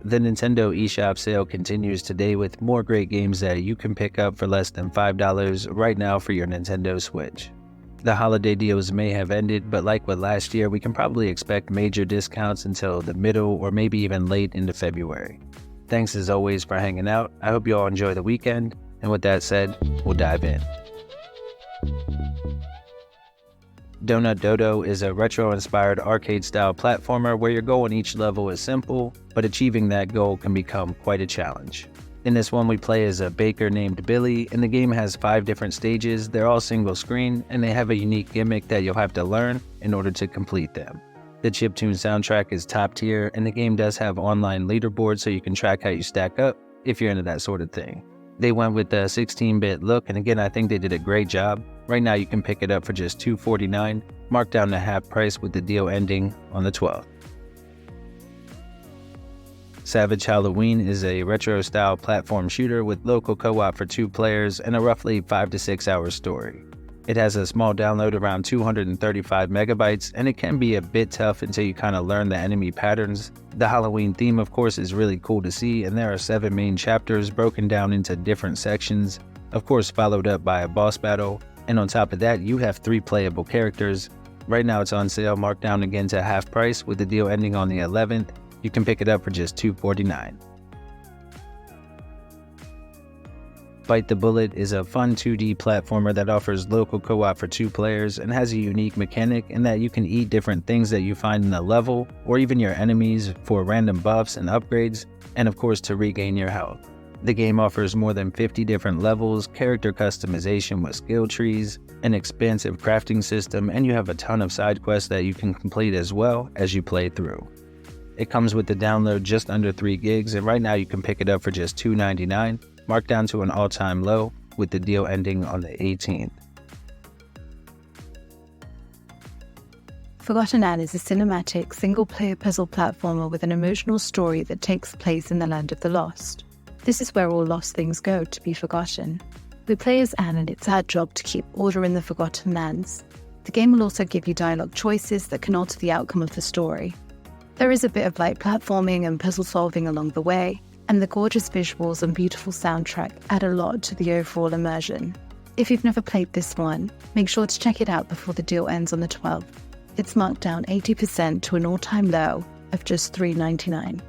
The Nintendo eShop sale continues today with more great games that you can pick up for less than $5 right now for your Nintendo Switch. The holiday deals may have ended, but like with last year, we can probably expect major discounts until the middle or maybe even late into February. Thanks as always for hanging out. I hope you all enjoy the weekend, and with that said, we'll dive in. Dodo is a retro-inspired arcade-style platformer where your goal in each level is simple, but achieving that goal can become quite a challenge. In this one, we play as a baker named Billy, and the game has 5 different stages. They're all single screen, and they have a unique gimmick that you'll have to learn in order to complete them. The chiptune soundtrack is top tier, and the game does have online leaderboards so you can track how you stack up if you're into that sort of thing. They went with the 16-bit look, and again, I think they did a great job. Right now, you can pick it up for just $2.49, marked down to half price with the deal ending on the 12th. Savage Halloween is a retro-style platform shooter with local co-op for 2 players and a roughly 5 to 6 hour story. It has a small download around 235 megabytes, and it can be a bit tough until you kind of learn the enemy patterns. The Halloween theme, of course, is really cool to see, and there are 7 main chapters broken down into different sections, of course followed up by a boss battle, and on top of that, you have 3 playable characters. Right now it's on sale, marked down again to half price with the deal ending on the 11th. You can pick it up for just $2.49. Bite the Bullet is a fun 2D platformer that offers local co-op for 2 players and has a unique mechanic in that you can eat different things that you find in the level or even your enemies for random buffs and upgrades, and of course to regain your health. The game offers more than 50 different levels, character customization with skill trees, an expansive crafting system, and you have a ton of side quests that you can complete as well as you play through. It comes with the download just under 3 gigs, and right now you can pick it up for just $2.99, marked down to an all-time low with the deal ending on the 18th. Forgotton Anne is a cinematic, single-player puzzle platformer with an emotional story that takes place in the land of the lost. This is where all lost things go to be forgotten. We play as Anne, and it's our job to keep order in the Forgotten Lands. The game will also give you dialogue choices that can alter the outcome of the story. There is a bit of light platforming and puzzle solving along the way, and the gorgeous visuals and beautiful soundtrack add a lot to the overall immersion. If you've never played this one, make sure to check it out before the deal ends on the 12th. It's marked down 80% to an all-time low of just $3.99.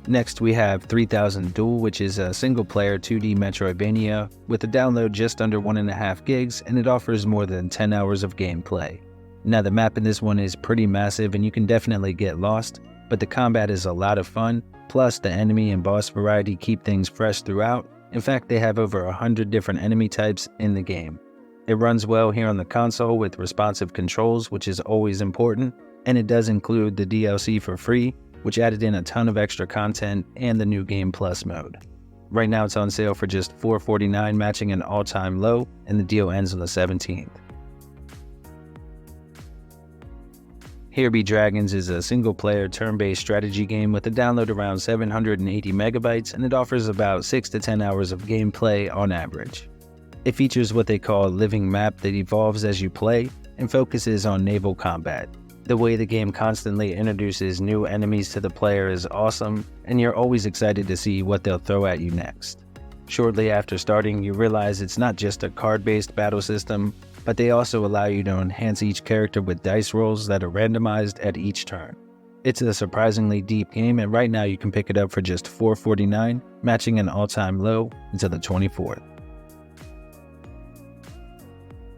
Next we have 3000 Duel, which is a single-player 2D Metroidvania with a download just under 1.5 gigs, and it offers more than 10 hours of gameplay. Now the map in this one is pretty massive and you can definitely get lost, but the combat is a lot of fun, plus the enemy and boss variety keep things fresh throughout. In fact, they have over 100 different enemy types in the game. It runs well here on the console with responsive controls, which is always important, and it does include the DLC for free, which added in a ton of extra content and the new Game Plus mode. Right now it's on sale for just $4.49, matching an all-time low, and the deal ends on the 17th. Here Be Dragons is a single-player turn-based strategy game with a download around 780 megabytes, and it offers about 6 to 10 hours of gameplay on average. It features what they call a living map that evolves as you play and focuses on naval combat. The way the game constantly introduces new enemies to the player is awesome, and you're always excited to see what they'll throw at you next. Shortly after starting, you realize it's not just a card-based battle system, but they also allow you to enhance each character with dice rolls that are randomized at each turn. It's a surprisingly deep game, and right now you can pick it up for just $4.49, matching an all-time low until the 24th.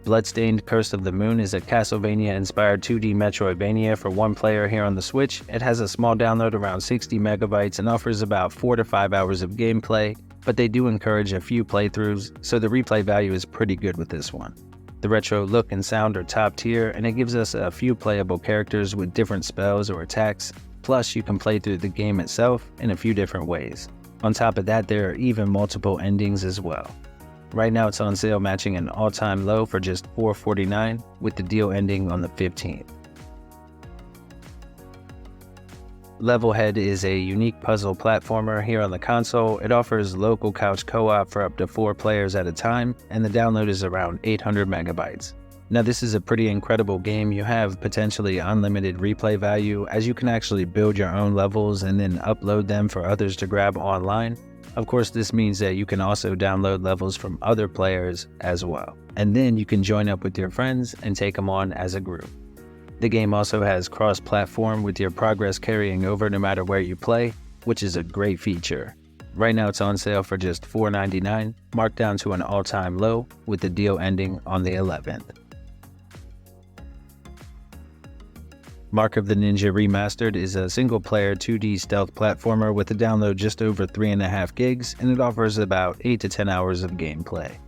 Bloodstained Curse of the Moon is a Castlevania-inspired 2D Metroidvania for 1 player here on the Switch. It has a small download around 60 megabytes and offers about 4 to 5 hours of gameplay, but they do encourage a few playthroughs, so the replay value is pretty good with this one. The retro look and sound are top tier, and it gives us a few playable characters with different spells or attacks, plus you can play through the game itself in a few different ways. On top of that, there are even multiple endings as well. Right now it's on sale, matching an all-time low for just $4.49, with the deal ending on the 15th. LevelHead is a unique puzzle platformer here on the console. It offers local couch co-op for up to 4 players at a time, and the download is around 800 megabytes. Now this is a pretty incredible game. You have potentially unlimited replay value, as you can actually build your own levels and then upload them for others to grab online. Of course, this means that you can also download levels from other players as well. And then you can join up with your friends and take them on as a group. The game also has cross-platform, with your progress carrying over no matter where you play, which is a great feature. Right now it's on sale for just $4.99, marked down to an all-time low, with the deal ending on the 11th. Mark of the Ninja Remastered is a single-player 2D stealth platformer with a download just over 3.5 gigs, and it offers about 8 to 10 hours of gameplay.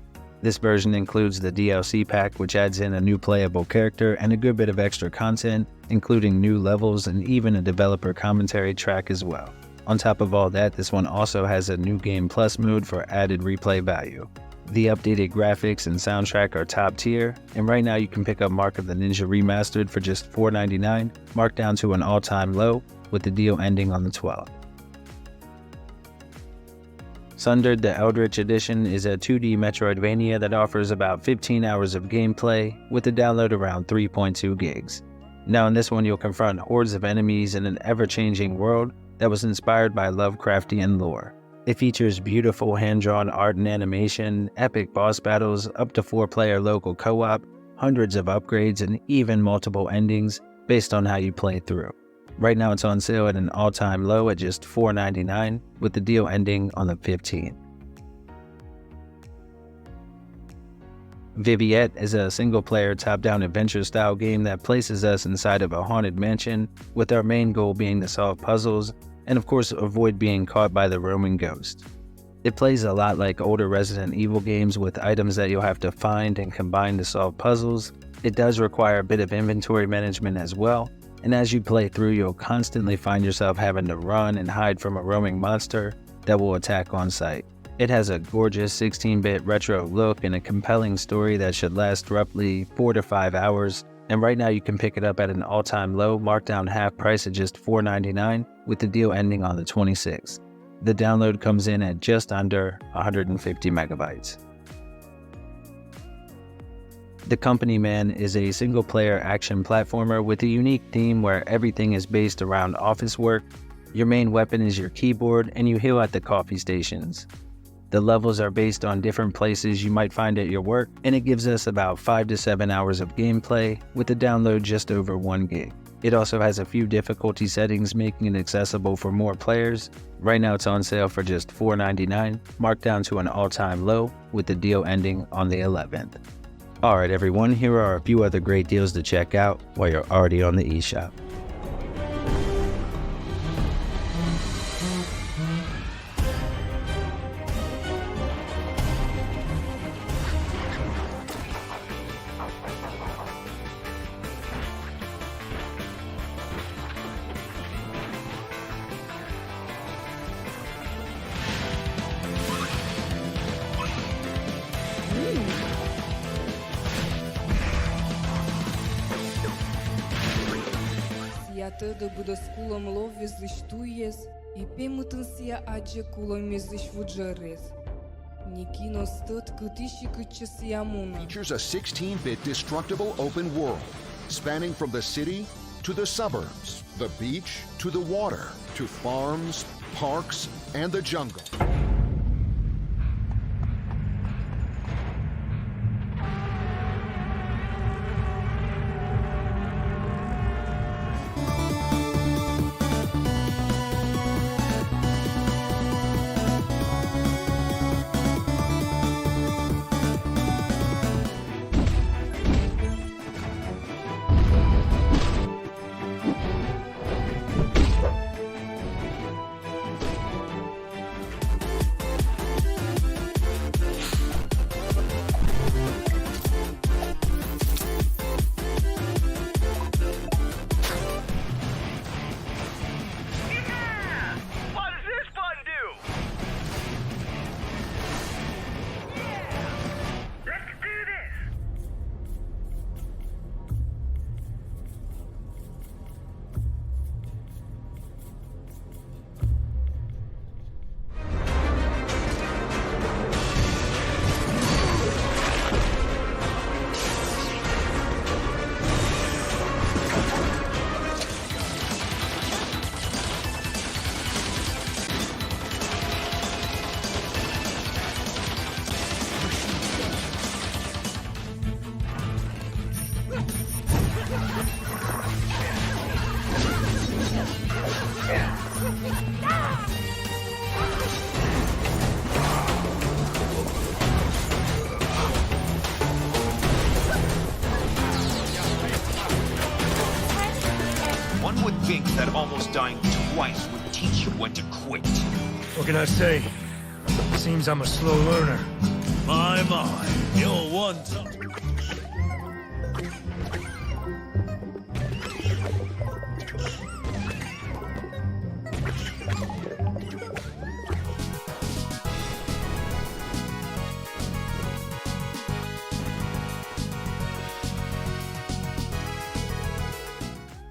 This version includes the DLC pack, which adds in a new playable character and a good bit of extra content, including new levels and even a developer commentary track as well. On top of all that, this one also has a new Game Plus mode for added replay value. The updated graphics and soundtrack are top tier, and right now you can pick up Mark of the Ninja Remastered for just $4.99, marked down to an all-time low, with the deal ending on the 12th. Sundered, the Elritch edition, is a 2D Metroidvania that offers about 15 hours of gameplay, with a download around 3.2 gigs. Now in this one you'll confront hordes of enemies in an ever-changing world that was inspired by Lovecraftian lore. It features beautiful hand-drawn art and animation, epic boss battles, up to 4-player local co-op, hundreds of upgrades, and even multiple endings based on how you play through. Right now it's on sale at an all-time low at just $4.99, with the deal ending on the 15th. Viviette is a single-player top-down adventure-style game that places us inside of a haunted mansion, with our main goal being to solve puzzles and of course avoid being caught by the roaming ghost. It plays a lot like older Resident Evil games, with items that you'll have to find and combine to solve puzzles. It does require a bit of inventory management as well, and as you play through you'll constantly find yourself having to run and hide from a roaming monster that will attack on sight. It has a gorgeous 16-bit retro look and a compelling story that should last roughly 4 to 5 hours, and right now you can pick it up at an all-time low, marked down half price at just $4.99, with the deal ending on the 26th. The download comes in at just under 150 megabytes. The Company Man is a single-player action platformer with a unique theme where everything is based around office work. Your main weapon is your keyboard, and you heal at the coffee stations. The levels are based on different places you might find at your work, and it gives us about 5 to 7 hours of gameplay, with the download just over 1 gig. It also has a few difficulty settings, making it accessible for more players. Right now it's on sale for just $4.99, marked down to an all-time low, with the deal ending on the 11th. Alright everyone, here are a few other great deals to check out while you're already on the eShop. Atât budăsculă mlovi zliștuies, I pemutânsia age culomi zlișvugerez. Nikino stot câtiși câtșesi amun. Features a 16-bit destructible open world, spanning from the city to the suburbs, the beach to the water, to farms, parks, and the jungle. dying twice would teach you when to quit. What can I say? Seems I'm a slow learner. My, you're one tough.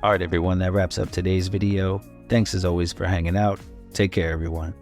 Alright everyone, that wraps up today's video. Thanks as always for hanging out. Take care everyone.